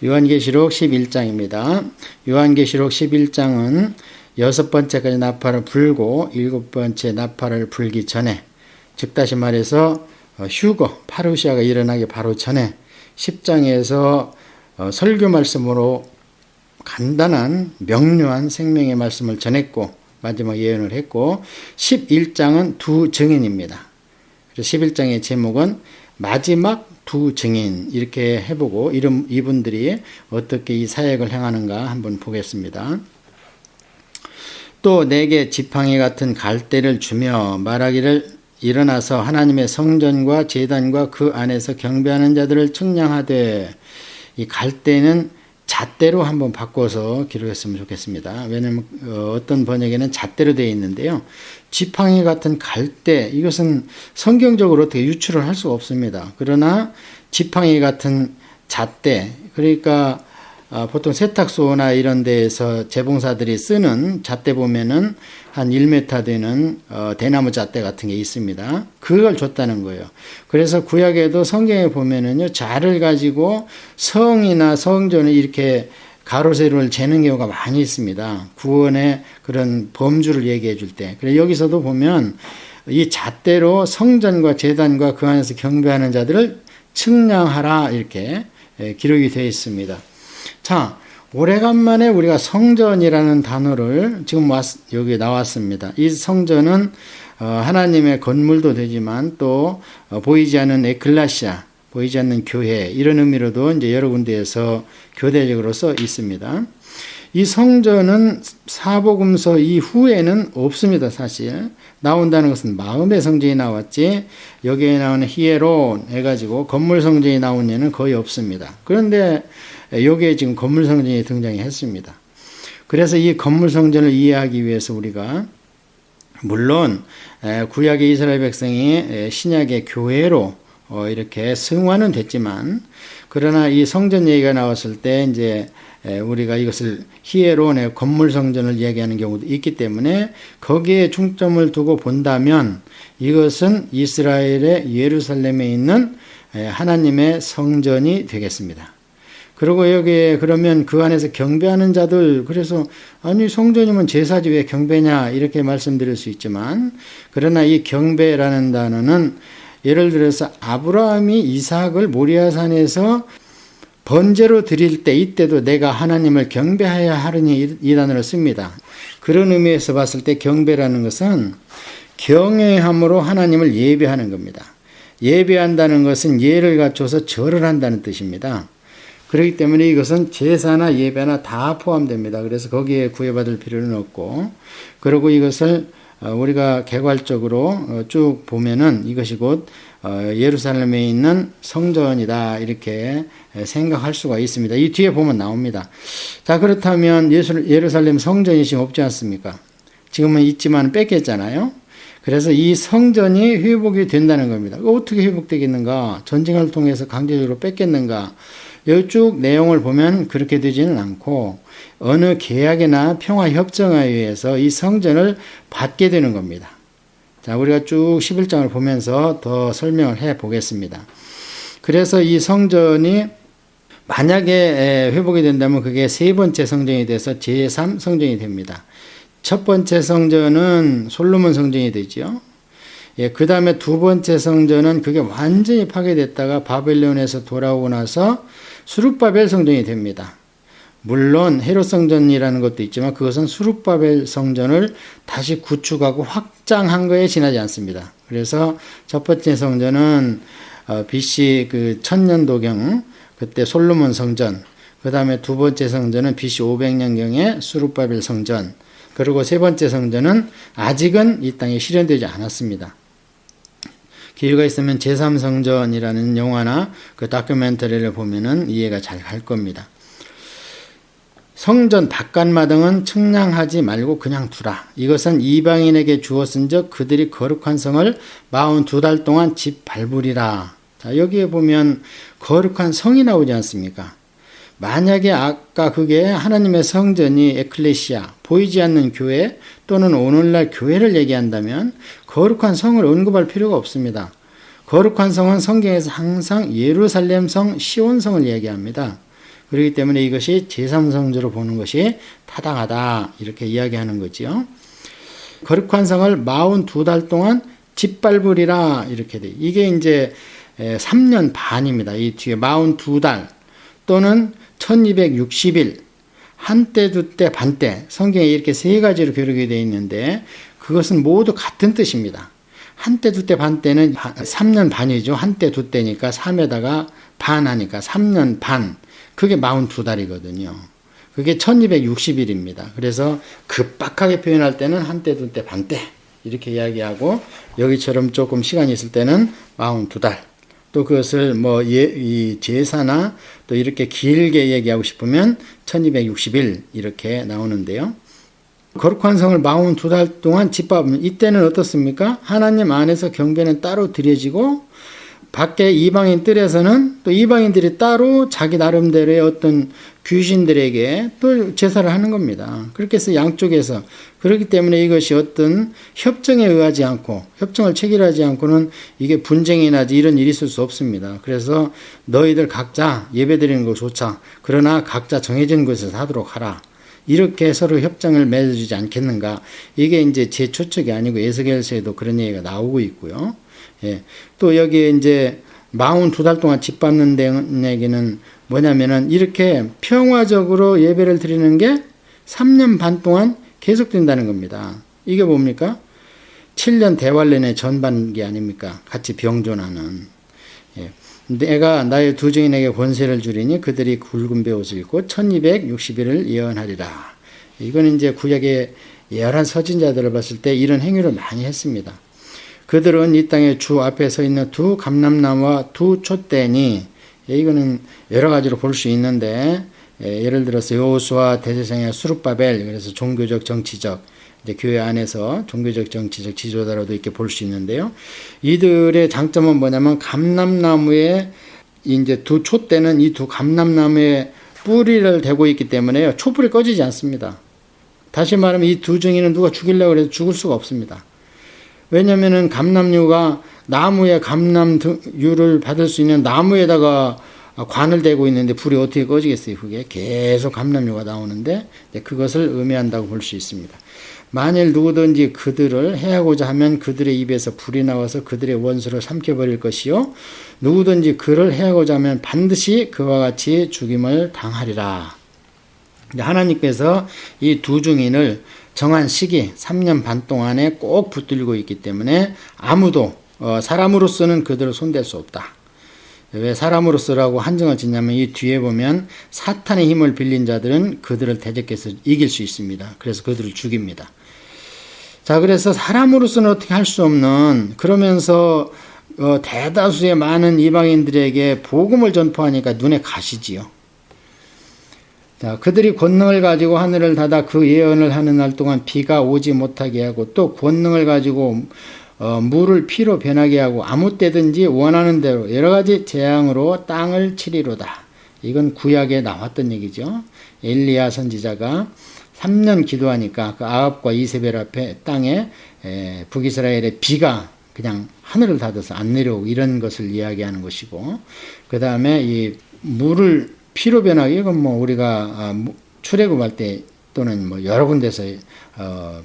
요한계시록 11장입니다. 요한계시록 11장은 6번째까지 나팔을 불고 7번째 나팔을 불기 전에, 즉 다시 말해서 휴거, 파루시아가 일어나기 바로 전에 10장에서 설교 말씀으로 간단한 명료한 생명의 말씀을 전했고 마지막 예언을 했고, 11장은 두 증인입니다. 그래서 11장의 제목은 마지막 두 증인 이렇게 해보고 이분들이 어떻게 이 사역을 행하는가 한번 보겠습니다. 또 내게 지팡이 같은 갈대를 주며 말하기를 일어나서 하나님의 성전과 제단과 그 안에서 경배하는 자들을 측량하되, 이 갈대는 잣대로 한번 바꿔서 기록했으면 좋겠습니다. 왜냐하면 어떤 번역에는 잣대로 되어 있는데요. 지팡이 같은 갈대, 이것은 성경적으로 어떻게 유출을 할 수가 없습니다. 그러나 지팡이 같은 잣대, 그러니까 보통 세탁소나 이런 데에서 재봉사들이 쓰는 잣대 보면은 한 1m 되는 대나무 잣대 같은 게 있습니다. 그걸 줬다는 거예요. 그래서 구약에도 성경에 보면은요, 잣을 가지고 성이나 성전을 이렇게 가로 세로를 재는 경우가 많이 있습니다. 구원의 그런 범주를 얘기해 줄 때. 그래서 여기서도 보면 이 잣대로 성전과 제단과 그 안에서 경배하는 자들을 측량하라 이렇게 기록이 되어 있습니다. 자, 오래간만에 우리가 성전이라는 단어를 지금 여기 나왔습니다. 이 성전은 하나님의 건물도 되지만 또 보이지 않는 에클레시아, 보이지 않는 교회, 이런 의미로도 이제 여러 군데에서 교대적으로 써 있습니다. 이 성전은 사복음서 이후에는 없습니다. 사실 나온다는 것은 마음의 성전이 나왔지, 여기에 나오는 히에론 해가지고 건물 성전이 나온 예는 거의 없습니다. 그런데 여기에 지금 건물 성전이 등장했습니다. 그래서 이 건물 성전을 이해하기 위해서 우리가 물론 구약의 이스라엘 백성이 신약의 교회로 이렇게 승화는 됐지만, 그러나 이 성전 얘기가 나왔을 때 이제 우리가 이것을 히에론의 건물 성전을 이야기하는 경우도 있기 때문에 거기에 중점을 두고 본다면 이것은 이스라엘의 예루살렘에 있는 하나님의 성전이 되겠습니다. 그리고 여기에 그러면 그 안에서 경배하는 자들, 그래서 아니 성전이면 제사지 왜 경배냐 이렇게 말씀드릴 수 있지만, 그러나 이 경배라는 단어는 예를 들어서 아브라함이 이삭을 모리아산에서 번제로 드릴 때 이때도 내가 하나님을 경배하여야 하느니 이 단어를 씁니다. 그런 의미에서 봤을 때 경배라는 것은 경외함으로 하나님을 예배하는 겁니다. 예배한다는 것은 예를 갖춰서 절을 한다는 뜻입니다. 그렇기 때문에 이것은 제사나 예배나 다 포함됩니다. 그래서 거기에 구애받을 필요는 없고, 그리고 이것을 우리가 개괄적으로 쭉 보면은 이것이 곧 예루살렘에 있는 성전이다 이렇게 생각할 수가 있습니다. 이 뒤에 보면 나옵니다. 자, 그렇다면 예루살렘 성전이 지금 없지 않습니까? 지금은 있지만 뺏겼잖아요. 그래서 이 성전이 회복이 된다는 겁니다. 어떻게 회복되겠는가? 전쟁을 통해서 강제적으로 뺏겼는가? 여기 쭉 내용을 보면 그렇게 되지는 않고 어느 계약이나 평화협정에 의해서 이 성전을 받게 되는 겁니다. 자, 우리가 쭉 11장을 보면서 더 설명을 해 보겠습니다. 그래서 이 성전이 만약에 회복이 된다면 그게 세 번째 성전이 돼서 제3 성전이 됩니다. 첫 번째 성전은 솔로몬 성전이 되죠. 그 다음에 두 번째 성전은 그게 완전히 파괴됐다가 바벨론에서 돌아오고 나서 수룹바벨 성전이 됩니다. 물론 헤롯 성전이라는 것도 있지만 그것은 수룹바벨 성전을 다시 구축하고 확장한 거에 지나지 않습니다. 그래서 첫 번째 성전은 BC 그 1000년도경 그때 솔로몬 성전, 그 다음에 두 번째 성전은 BC 500년경의 수룹바벨 성전, 그리고 세 번째 성전은 아직은 이 땅에 실현되지 않았습니다. 기회가 있으면 제3성전이라는 영화나 그 다큐멘터리를 보면은 이해가 잘 갈 겁니다. 성전 바깥마당은 측량하지 말고 그냥 두라. 이것은 이방인에게 주었은즉 그들이 거룩한 성을 42달 동안 집 밟으리라. 자, 여기에 보면 거룩한 성이 나오지 않습니까? 만약에 아까 그게 하나님의 성전이 에클레시아, 보이지 않는 교회 또는 오늘날 교회를 얘기한다면 거룩한 성을 언급할 필요가 없습니다. 거룩한 성은 성경에서 항상 예루살렘 성, 시온 성을 얘기합니다. 그렇기 때문에 이것이 제3성조로 보는 것이 타당하다. 이렇게 이야기하는 거지요. 거룩환성을 42달 동안 짓밟으리라. 이렇게 돼. 이게 이제 3년 반입니다. 이 뒤에 42달 또는 1260일, 한때, 두때, 반때. 성경에 이렇게 세 가지로 기록이 되어 있는데 그것은 모두 같은 뜻입니다. 한때, 두때, 반때는 3년 반이죠. 한때, 두때니까 3에다가 반 하니까 3년 반. 그게 42달이거든요. 그게 1260일입니다. 그래서 급박하게 표현할 때는 한때, 두때, 반때. 이렇게 이야기하고 여기처럼 조금 시간이 있을 때는 42달. 또 그것을 이 제사나 또 이렇게 길게 얘기하고 싶으면 1260일 이렇게 나오는데요. 거룩환성을 42달 동안 짓밟으면 이때는 어떻습니까? 하나님 안에서 경배는 따로 드려지고 밖에 이방인 뜰에서는 또 이방인들이 따로 자기 나름대로의 어떤 귀신들에게 또 제사를 하는 겁니다. 그렇게 해서 양쪽에서 그렇기 때문에 이것이 어떤 협정에 의하지 않고 협정을 체결하지 않고는 이게 분쟁이 나지 이런 일이 있을 수 없습니다. 그래서 너희들 각자 예배드리는 거 좋자. 그러나 각자 정해진 곳에서 하도록 하라. 이렇게 서로 협정을 맺어주지 않겠는가. 이게 이제 제 추측이 아니고 에스겔서에도 그런 얘기가 나오고 있고요. 예. 또 여기에 이제 42달 동안 짓밟는 얘기는 뭐냐면은 이렇게 평화적으로 예배를 드리는 게 3년 반 동안 계속된다는 겁니다. 이게 뭡니까? 7년 대환란의 전반기 아닙니까? 같이 병존하는. 예. 내가 나의 두 증인에게 권세를 주리니 그들이 굵은 베옷을 입고 1260일을 예언하리라. 이거는 이제 구약의 예언한 서진자들을 봤을 때 이런 행위를 많이 했습니다. 그들은 이 땅에 주 앞에 서 있는 두 감람나무와 두 촛대니, 이거는 여러 가지로 볼 수 있는데, 예를 들어서 여호수아 대제사장의 수룹바벨, 그래서 종교적 정치적 이제 교회 안에서 종교적 정치적 지도자로도 이렇게 볼 수 있는데요. 이들의 장점은 뭐냐면 감람나무에 이제 두 촛대는 이 두 감람나무에 뿌리를 대고 있기 때문에요. 촛불이 꺼지지 않습니다. 다시 말하면 이 두 증인은 누가 죽이려고 해도 죽을 수가 없습니다. 왜냐면은 감람류가 나무에 감람유를 받을 수 있는 나무에다가 관을 대고 있는데 불이 어떻게 꺼지겠어요? 그게 계속 감람유가 나오는데 그것을 의미한다고 볼 수 있습니다. 만일 누구든지 그들을 해하고자 하면 그들의 입에서 불이 나와서 그들의 원수를 삼켜버릴 것이요 누구든지 그를 해하고자 하면 반드시 그와 같이 죽임을 당하리라. 하나님께서 이 두 증인을 정한 시기 3년 반 동안에 꼭 붙들고 있기 때문에 아무도 사람으로서는 그들을 손댈 수 없다. 왜 사람으로서라고 한정을 짓냐면 이 뒤에 보면 사탄의 힘을 빌린 자들은 그들을 대적해서 이길 수 있습니다. 그래서 그들을 죽입니다. 자, 그래서 사람으로서는 어떻게 할 수 없는 그러면서 대다수의 많은 이방인들에게 복음을 전파하니까 눈에 가시지요. 자, 그들이 권능을 가지고 하늘을 닫아 그 예언을 하는 날 동안 비가 오지 못하게 하고 또 권능을 가지고 물을 피로 변하게 하고 아무 때든지 원하는 대로 여러 가지 재앙으로 땅을 치리로다. 이건 구약에 나왔던 얘기죠. 엘리야 선지자가 3년 기도하니까 그 아합과 이세벨 앞에 땅에 북이스라엘의 비가 그냥 하늘을 닫아서 안 내려오고 이런 것을 이야기하는 것이고, 그 다음에 이 물을 피로 변하기, 이건 우리가 출애굽할 때 또는 여러 군데서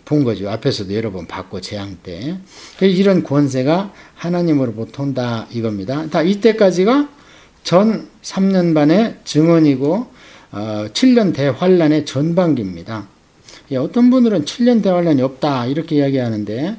본 거죠. 앞에서도 여러 번 봤고 재앙 때. 이런 권세가 하나님으로부터 온다 이겁니다. 다 이때까지가 전 3년 반의 증언이고 7년 대환란의 전반기입니다. 어떤 분들은 7년 대환란이 없다 이렇게 이야기하는데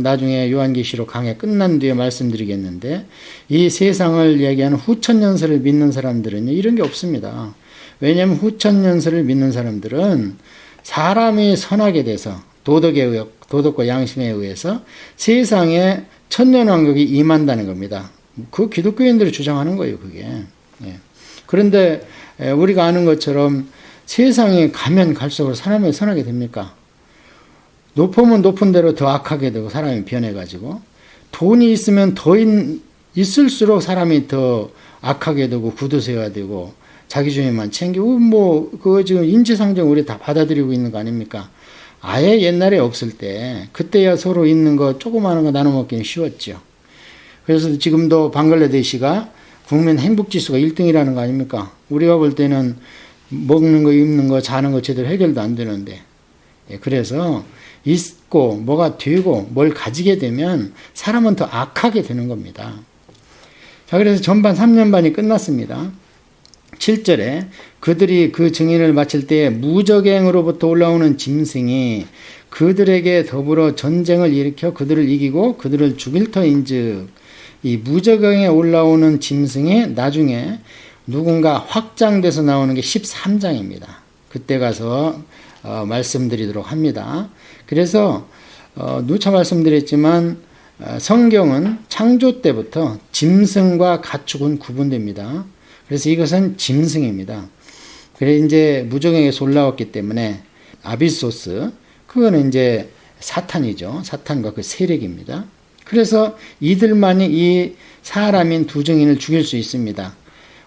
나중에 요한계시록 강해 끝난 뒤에 말씀드리겠는데 이 세상을 이야기하는 후천년설을 믿는 사람들은 이런 게 없습니다. 왜냐하면 후천년설을 믿는 사람들은 사람이 선하게 돼서 도덕에 의해, 도덕과 양심에 의해서 세상에 천년왕국이 임한다는 겁니다. 그 기독교인들이 주장하는 거예요, 그게. 그런데 우리가 아는 것처럼 세상에 가면 갈수록 사람이 선하게 됩니까? 높으면 높은 대로 더 악하게 되고 사람이 변해가지고 돈이 있으면 더 있을수록 사람이 더 악하게 되고 구두쇠가 되고 자기 주인만 챙기고 그거 지금 인지상정 우리 다 받아들이고 있는 거 아닙니까? 아예 옛날에 없을 때 그때야 서로 있는 거 조그마한 거 나눠 먹기는 쉬웠죠. 그래서 지금도 방글라데시가 국민 행복지수가 1등이라는 거 아닙니까? 우리가 볼 때는 먹는 거, 입는 거, 자는 거 제대로 해결도 안 되는데. 그래서 있고 뭐가 되고 뭘 가지게 되면 사람은 더 악하게 되는 겁니다. 자, 그래서 전반 3년반이 끝났습니다. 7절에 그들이 그 증인을 마칠 때 무적행으로부터 올라오는 짐승이 그들에게 더불어 전쟁을 일으켜 그들을 이기고 그들을 죽일 터인즉, 이 무적행에 올라오는 짐승이 나중에 누군가 확장돼서 나오는 게 13장입니다. 그때 가서 말씀드리도록 합니다. 그래서 누차 말씀드렸지만 성경은 창조 때부터 짐승과 가축은 구분됩니다. 그래서 이것은 짐승입니다. 그래 이제 무적행에서 올라왔기 때문에 아비소스, 그거는 이제 사탄이죠. 사탄과 그 세력입니다. 그래서 이들만이 이 사람인 두 증인을 죽일 수 있습니다.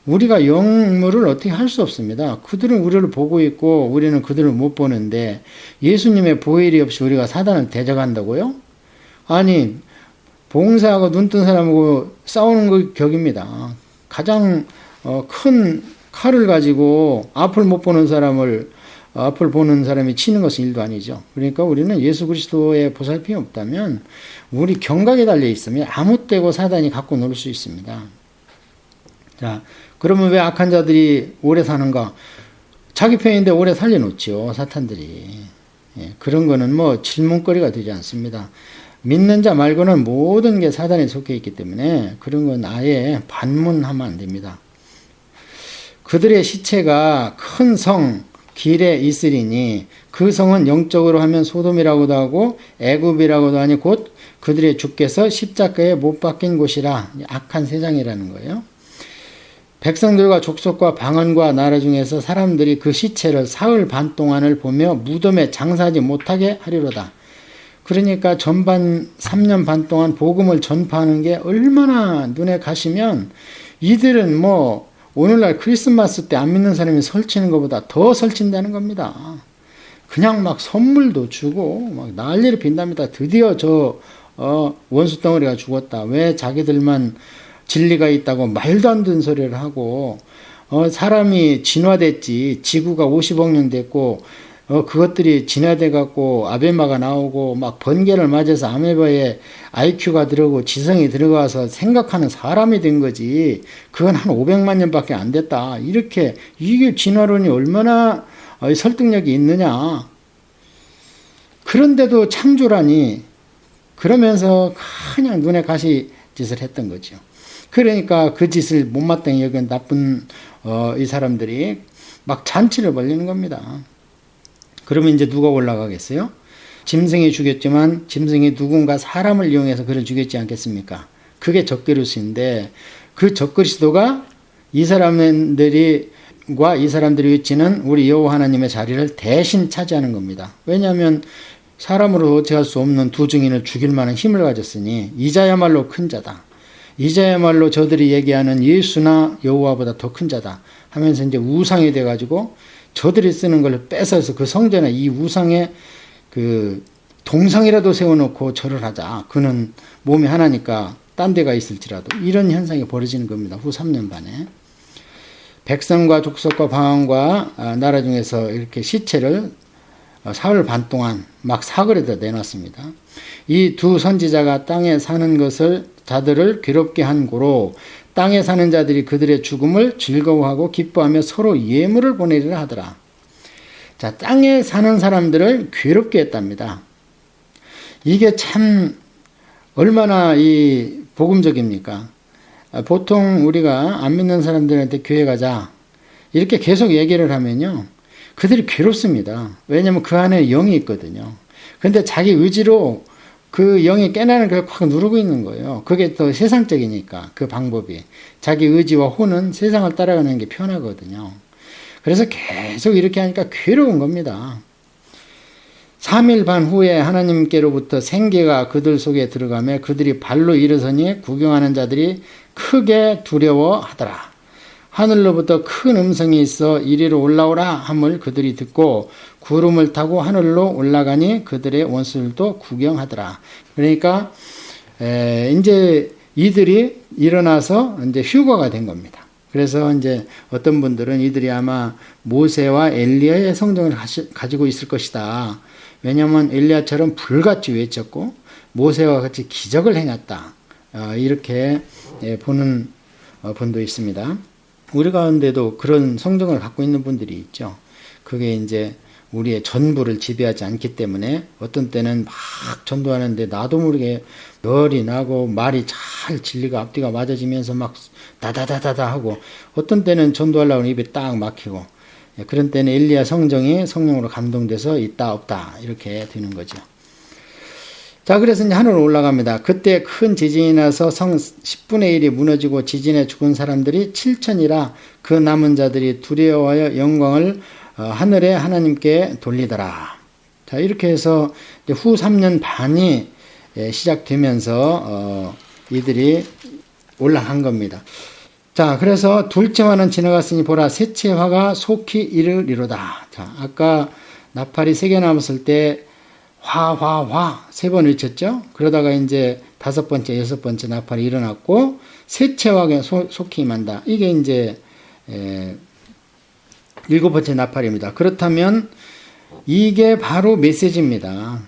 우리가 영물을 어떻게 할 수 없습니다. 그들은 우리를 보고 있고 우리는 그들을 못 보는데 예수님의 보혈이 없이 우리가 사단을 대적한다고요? 아니, 봉사하고 눈뜬 사람하고 싸우는 거 격입니다. 가장 큰 칼을 가지고 앞을 못 보는 사람을 앞을 보는 사람이 치는 것은 일도 아니죠. 그러니까 우리는 예수 그리스도의 보살핌이 없다면 우리 경각에 달려 있으면 아무 때고 사단이 갖고 놀 수 있습니다. 자, 그러면 왜 악한 자들이 오래 사는가? 자기 편인데 오래 살려놓지요, 사탄들이. 그런 거는 뭐 질문거리가 되지 않습니다. 믿는 자 말고는 모든 게 사단에 속해 있기 때문에 그런 건 아예 반문하면 안 됩니다. 그들의 시체가 큰 성 길에 있으리니 그 성은 영적으로 하면 소돔이라고도 하고 애굽이라고도 하니 곧 그들의 주께서 십자가에 못 박힌 곳이라. 악한 세상이라는 거예요. 백성들과 족속과 방언과 나라 중에서 사람들이 그 시체를 사흘 반 동안을 보며 무덤에 장사하지 못하게 하리로다. 그러니까 전반 3년 반 동안 복음을 전파하는 게 얼마나 눈에 가시면 이들은 뭐 오늘날 크리스마스 때 안 믿는 사람이 설치는 것보다 더 설친다는 겁니다. 그냥 막 선물도 주고 막 난리를 빈답니다. 드디어 저 원수 덩어리가 죽었다. 왜 자기들만 진리가 있다고 말도 안 되는 소리를 하고 사람이 진화됐지. 지구가 50억 년 됐고 그것들이 진화돼 갖고 아베마가 나오고 막 번개를 맞아서 아메바에 IQ가 들어오고 지성이 들어가서 생각하는 사람이 된 거지. 그건 한 500만 년밖에 안 됐다. 이렇게 이게 진화론이 얼마나 설득력이 있느냐. 그런데도 창조라니. 그러면서 그냥 눈에 가시짓을 했던 거죠. 그러니까 그 짓을 못마땅히 여긴 나쁜 이 사람들이 막 잔치를 벌리는 겁니다. 그러면 이제 누가 올라가겠어요? 짐승이 죽였지만 짐승이 누군가 사람을 이용해서 그를 죽였지 않겠습니까? 그게 적그리스도인데 그 적그리스도가 이 사람들이 외치는 우리 여호와 하나님의 자리를 대신 차지하는 겁니다. 왜냐하면 사람으로 어찌할 수 없는 두 증인을 죽일 만한 힘을 가졌으니 이자야말로 큰 자다. 이자야말로 저들이 얘기하는 예수나 여호와보다 더 큰 자다 하면서 이제 우상이 돼가지고 저들이 쓰는 걸 뺏어서 그 성전에 이 우상에 그 동상이라도 세워놓고 절을 하자. 그는 몸이 하나니까 딴 데가 있을지라도. 이런 현상이 벌어지는 겁니다. 후 3년 반에. 백성과 족속과 방언과 나라 중에서 이렇게 시체를 사흘 반 동안 막 사거리에다 내놨습니다. 이 두 선지자가 땅에 사는 자들을 괴롭게 한 고로 땅에 사는 자들이 그들의 죽음을 즐거워하고 기뻐하며 서로 예물을 보내리라 하더라. 자, 땅에 사는 사람들을 괴롭게 했답니다. 이게 참 얼마나 이 복음적입니까? 보통 우리가 안 믿는 사람들한테 교회 가자 이렇게 계속 얘기를 하면요, 그들이 괴롭습니다. 왜냐하면 그 안에 영이 있거든요. 근데 자기 의지로 그 영이 깨나는 걸 확 누르고 있는 거예요. 그게 또 세상적이니까 그 방법이. 자기 의지와 혼은 세상을 따라가는 게 편하거든요. 그래서 계속 이렇게 하니까 괴로운 겁니다. 3일 반 후에 하나님께로부터 생계가 그들 속에 들어가며 그들이 발로 일어서니 구경하는 자들이 크게 두려워하더라. 하늘로부터 큰 음성이 있어 이리로 올라오라 함을 그들이 듣고 구름을 타고 하늘로 올라가니 그들의 원수들도 구경하더라. 그러니까 이제 이들이 일어나서 이제 휴거가 된 겁니다. 그래서 이제 어떤 분들은 이들이 아마 모세와 엘리야의 성정을 가지고 있을 것이다. 왜냐하면 엘리야처럼 불같이 외쳤고 모세와 같이 기적을 행했다. 이렇게 보는 분도 있습니다. 우리 가운데도 그런 성정을 갖고 있는 분들이 있죠. 그게 이제 우리의 전부를 지배하지 않기 때문에 어떤 때는 막 전도하는데 나도 모르게 열이 나고 말이 잘 진리가 앞뒤가 맞아지면서 막 다다다다다 하고, 어떤 때는 전도하려고 입이 딱 막히고, 그런 때는 엘리야 성정이 성령으로 감동돼서 있다 없다 이렇게 되는 거죠. 자, 그래서 이제 하늘로 올라갑니다. 그때 큰 지진이 나서 성 10분의 1이 무너지고 지진에 죽은 사람들이 7천이라 그 남은 자들이 두려워하여 영광을 하늘에 하나님께 돌리더라. 자, 이렇게 해서 이제 후 3년 반이 시작되면서 이들이 올라간 겁니다. 자, 그래서 둘째 화는 지나갔으니 보라 셋째 화가 속히 이르리로다. 자, 아까 나팔이 3개 남았을 때 화 3번 외쳤죠. 그러다가 이제 5번째, 6번째 나팔이 일어났고 셋째 화가 속히 임한다. 이게 이제 7번째 나팔입니다. 그렇다면 이게 바로 메시지입니다.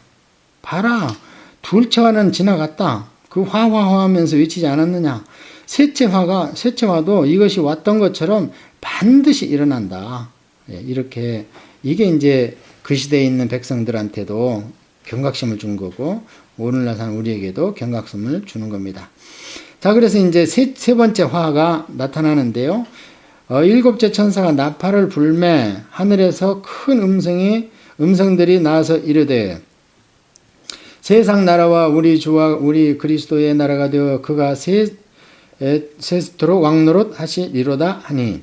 봐라, 둘째 화는 지나갔다. 그 하면서 외치지 않았느냐. 셋째 화도 이것이 왔던 것처럼 반드시 일어난다. 이렇게, 이게 이제 그 시대에 있는 백성들한테도 경각심을 준 거고, 오늘날 사는 우리에게도 경각심을 주는 겁니다. 자, 그래서 이제 세 번째 화가 나타나는데요. 7째 천사가 나팔을 불매 하늘에서 큰 음성들이 나와서 이르되 세상 나라와 우리 주와 우리 그리스도의 나라가 되어 그가 세스토록 왕노릇 하시리로다 하니,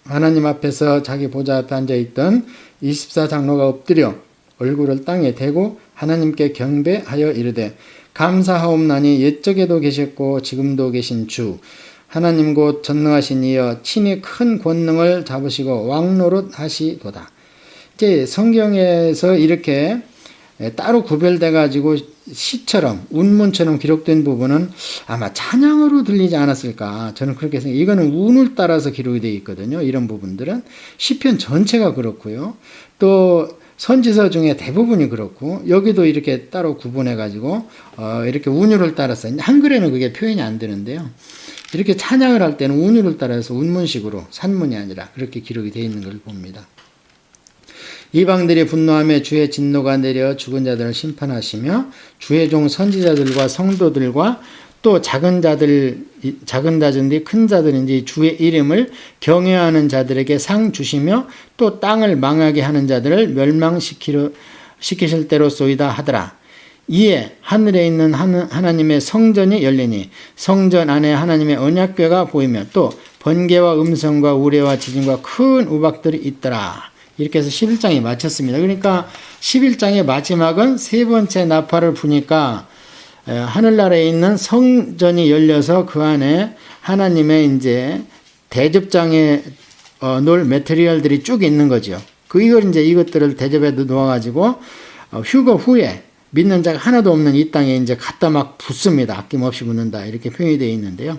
하나님 앞에서 자기 보좌 앞에 앉아있던 24장로가 엎드려 얼굴을 땅에 대고 하나님께 경배하여 이르되 감사하옵나니 옛적에도 계셨고 지금도 계신 주 하나님 곧 전능하신 이여 친히 큰 권능을 잡으시고 왕노릇 하시도다. 이제 성경에서 이렇게 따로 구별돼 가지고 시처럼 운문처럼 기록된 부분은 아마 찬양으로 들리지 않았을까, 저는 그렇게 생각해요. 이거는 운을 따라서 기록이 되어 있거든요. 이런 부분들은 시편 전체가 그렇고요. 또 선지서 중에 대부분이 그렇고, 여기도 이렇게 따로 구분해 가지고 이렇게 운율을 따라서, 한글에는 그게 표현이 안 되는데요. 이렇게 찬양을 할 때는 운율을 따라서 운문식으로, 산문이 아니라 그렇게 기록이 되어 있는 걸 봅니다. 이방들이 분노하며 주의 진노가 내려 죽은 자들을 심판하시며 주의 종 선지자들과 성도들과 또 작은 자든지 큰 자들인지 주의 이름을 경외하는 자들에게 상 주시며 또 땅을 망하게 하는 자들을 멸망시키실 대로소이다 하더라. 이에 하늘에 있는 하나님의 성전이 열리니 성전 안에 하나님의 언약궤가 보이며 또 번개와 음성과 우레와 지진과 큰 우박들이 있더라. 이렇게 해서 11장이 마쳤습니다. 그러니까 11장의 마지막은 세 번째 나팔을 부니까 하늘나라에 있는 성전이 열려서 그 안에 하나님의 이제 대접장에 놓을 매테리얼들이 쭉 있는 거죠. 이것들을 대접에 놓아가지고 휴거 후에 믿는 자가 하나도 없는 이 땅에 이제 갖다 막 붓습니다. 아낌없이 붓는다. 이렇게 표현이 되어 있는데요.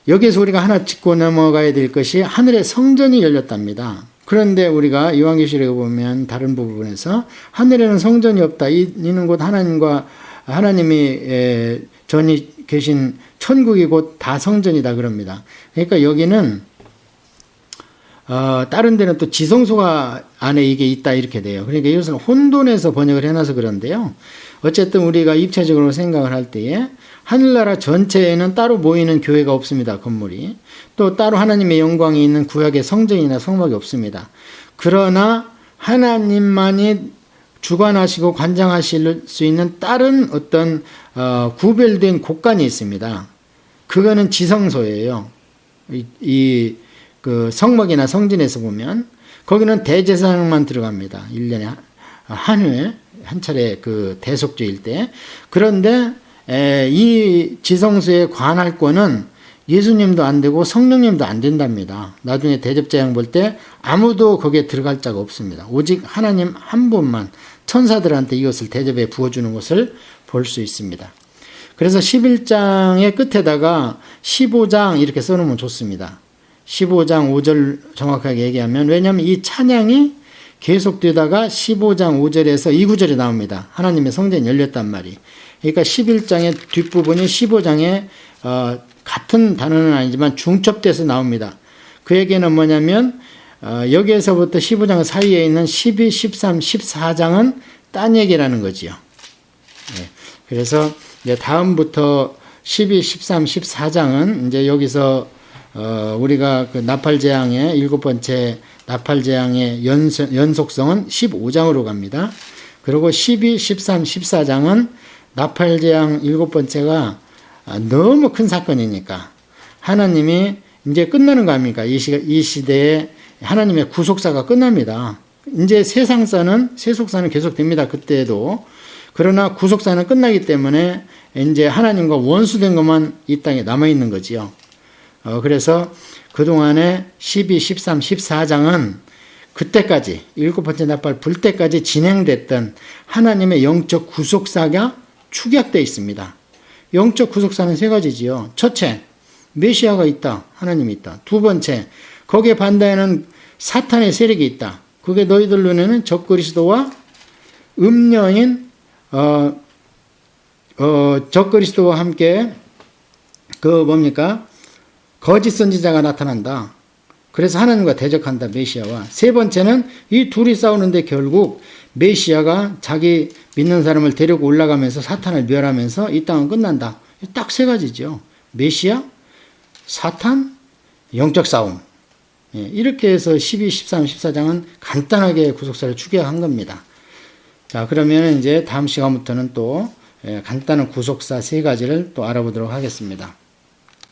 여기에서 우리가 하나 짚고 넘어가야 될 것이 하늘의 성전이 열렸답니다. 그런데 우리가 요한계시록에 보면 다른 부분에서 하늘에는 성전이 없다. 이는 곧 하나님이 전이 계신 천국이 곧 다 성전이다 그럽니다. 그러니까 여기는 다른 데는 또 지성소가 안에 이게 있다 이렇게 돼요. 그러니까 이것을 혼돈에서 번역을 해놔서 그런데요. 어쨌든 우리가 입체적으로 생각을 할 때에 하늘나라 전체에는 따로 모이는 교회가 없습니다. 건물이. 또 따로 하나님의 영광이 있는 구약의 성전이나 성막이 없습니다. 그러나 하나님만이 주관하시고 관장하실 수 있는 다른 어떤 구별된 곳간이 있습니다. 그거는 지성소예요. 그 성막이나 성전에서 보면 거기는 대제사장만 들어갑니다. 1년에 한 회, 한 차례 그 대속죄일 때. 그런데 이 지성소에 관할 권은 예수님도 안 되고 성령님도 안 된답니다. 나중에 대접자양 볼 때 아무도 거기에 들어갈 자가 없습니다. 오직 하나님 한 분만 천사들한테 이것을 대접에 부어주는 것을 볼 수 있습니다. 그래서 11장의 끝에다가 15장 이렇게 써놓으면 좋습니다. 15장 5절 정확하게 얘기하면, 왜냐하면 이 찬양이 계속되다가 15장 5절에서 이 구절이 나옵니다. 하나님의 성전이 열렸단 말이. 그러니까 11장의 뒷부분이 15장에 같은 단어는 아니지만 중첩돼서 나옵니다. 그 얘기는 뭐냐면 여기에서부터 15장 사이에 있는 12, 13, 14장은 딴 얘기라는 거지요. 네. 그래서 이제 다음부터 12, 13, 14장은 이제 여기서 우리가 그 나팔재앙의 일곱 번째 나팔재앙의 연속성은 15장으로 갑니다. 그리고 12, 13, 14장은 나팔재앙 일곱 번째가 너무 큰 사건이니까 하나님이 이제 끝나는 거 아닙니까? 이 시대에 하나님의 구속사가 끝납니다. 이제 세속사는 계속됩니다. 그때도. 그러나 구속사는 끝나기 때문에 이제 하나님과 원수된 것만 이 땅에 남아있는 거지요. 그래서 그동안에 12, 13, 14장은 그때까지 일곱 번째 나팔 불 때까지 진행됐던 하나님의 영적 구속사가 축약되어 있습니다. 영적 구속사는 세 가지지요. 첫째, 메시아가 있다. 하나님이 있다. 두 번째, 거기에 반대하는 사탄의 세력이 있다. 그게 너희들 눈에는 적그리스도와 음녀인 적그리스도와 함께 거짓 선지자가 나타난다. 그래서 하나님과 대적한다. 메시아와. 세 번째는 이 둘이 싸우는데 결국 메시아가 자기 믿는 사람을 데리고 올라가면서 사탄을 멸하면서 이 땅은 끝난다. 딱 세 가지죠. 메시아, 사탄, 영적 싸움. 이렇게 해서 12, 13, 14장은 간단하게 구속사를 추격한 겁니다. 자, 그러면 이제 다음 시간부터는 또 간단한 구속사 세 가지를 또 알아보도록 하겠습니다.